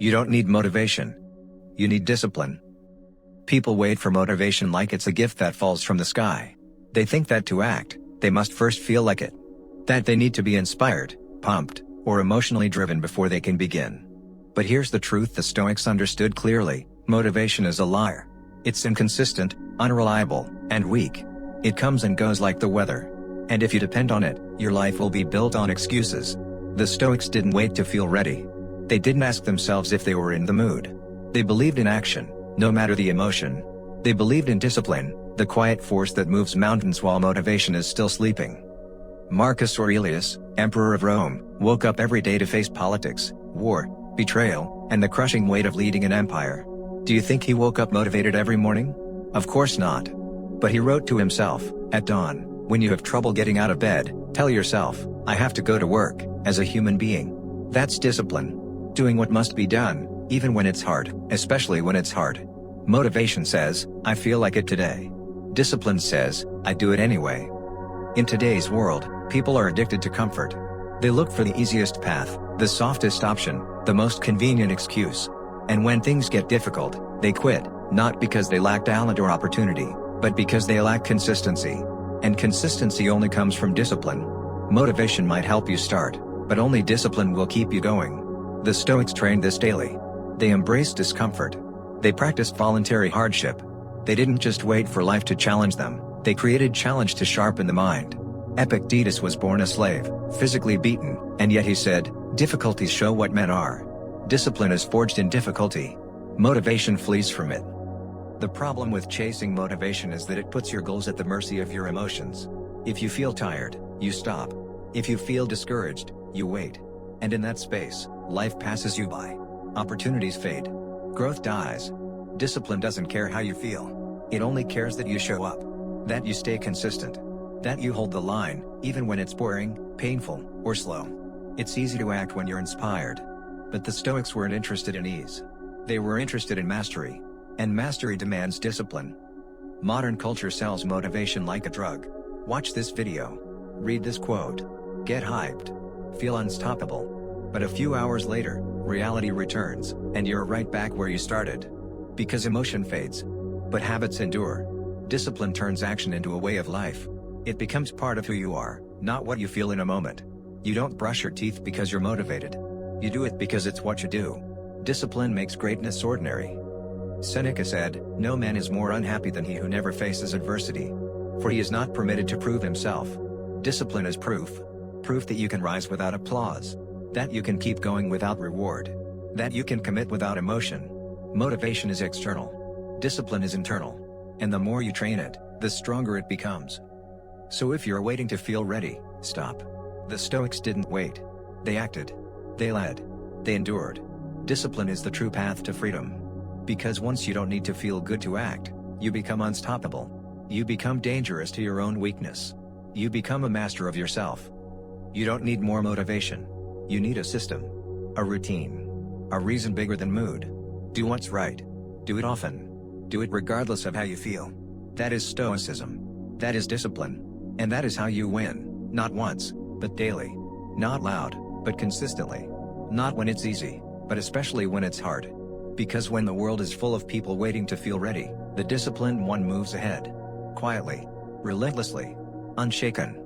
You don't need motivation. You need discipline. People wait for motivation like it's a gift that falls from the sky. They think that to act, they must first feel like it. That they need to be inspired, pumped, or emotionally driven before they can begin. But here's the truth the Stoics understood clearly: motivation is a liar. It's inconsistent, unreliable, and weak. It comes and goes like the weather. And if you depend on it, your life will be built on excuses. The Stoics didn't wait to feel ready. They didn't ask themselves if they were in the mood. They believed in action, no matter the emotion. They believed in discipline, the quiet force that moves mountains while motivation is still sleeping. Marcus Aurelius, Emperor of Rome, woke up every day to face politics, war, betrayal, and the crushing weight of leading an empire. Do you think he woke up motivated every morning? Of course not. But he wrote to himself, "At dawn, when you have trouble getting out of bed, tell yourself, I have to go to work, as a human being." That's discipline. Doing what must be done, even when it's hard, especially when it's hard. Motivation says, I feel like it today. Discipline says, I do it anyway. In today's world, people are addicted to comfort. They look for the easiest path, the softest option, the most convenient excuse. And when things get difficult, they quit, not because they lack talent or opportunity, but because they lack consistency. And consistency only comes from discipline. Motivation might help you start, but only discipline will keep you going. The Stoics trained this daily. They embraced discomfort. They practiced voluntary hardship. They didn't just wait for life to challenge them, they created challenge to sharpen the mind. Epictetus was born a slave, physically beaten, and yet he said, difficulties show what men are. Discipline is forged in difficulty. Motivation flees from it. The problem with chasing motivation is that it puts your goals at the mercy of your emotions. If you feel tired, you stop. If you feel discouraged, you wait. And in that space, life passes you by. Opportunities fade. Growth dies. Discipline doesn't care how you feel. It only cares that you show up. That you stay consistent. That you hold the line, even when it's boring, painful, or slow. It's easy to act when you're inspired. But the Stoics weren't interested in ease. They were interested in mastery. And mastery demands discipline. Modern culture sells motivation like a drug. Watch this video. Read this quote. Get hyped. Feel unstoppable. But a few hours later, reality returns, and you're right back where you started. Because emotion fades. But habits endure. Discipline turns action into a way of life. It becomes part of who you are, not what you feel in a moment. You don't brush your teeth because you're motivated. You do it because it's what you do. Discipline makes greatness ordinary. Seneca said, no man is more unhappy than he who never faces adversity. For he is not permitted to prove himself. Discipline is proof. Proof that you can rise without applause. That you can keep going without reward. That you can commit without emotion. Motivation is external. Discipline is internal. And the more you train it, the stronger it becomes. So if you're waiting to feel ready, stop. The Stoics didn't wait. They acted. They led. They endured. Discipline is the true path to freedom. Because once you don't need to feel good to act, you become unstoppable. You become dangerous to your own weakness. You become a master of yourself. You don't need more motivation. You need a system. A routine. A reason bigger than mood. Do what's right. Do it often. Do it regardless of how you feel. That is Stoicism. That is discipline. And that is how you win, not once, but daily. Not loud, but consistently. Not when it's easy, but especially when it's hard. Because when the world is full of people waiting to feel ready, the disciplined one moves ahead. Quietly. Relentlessly. Unshaken.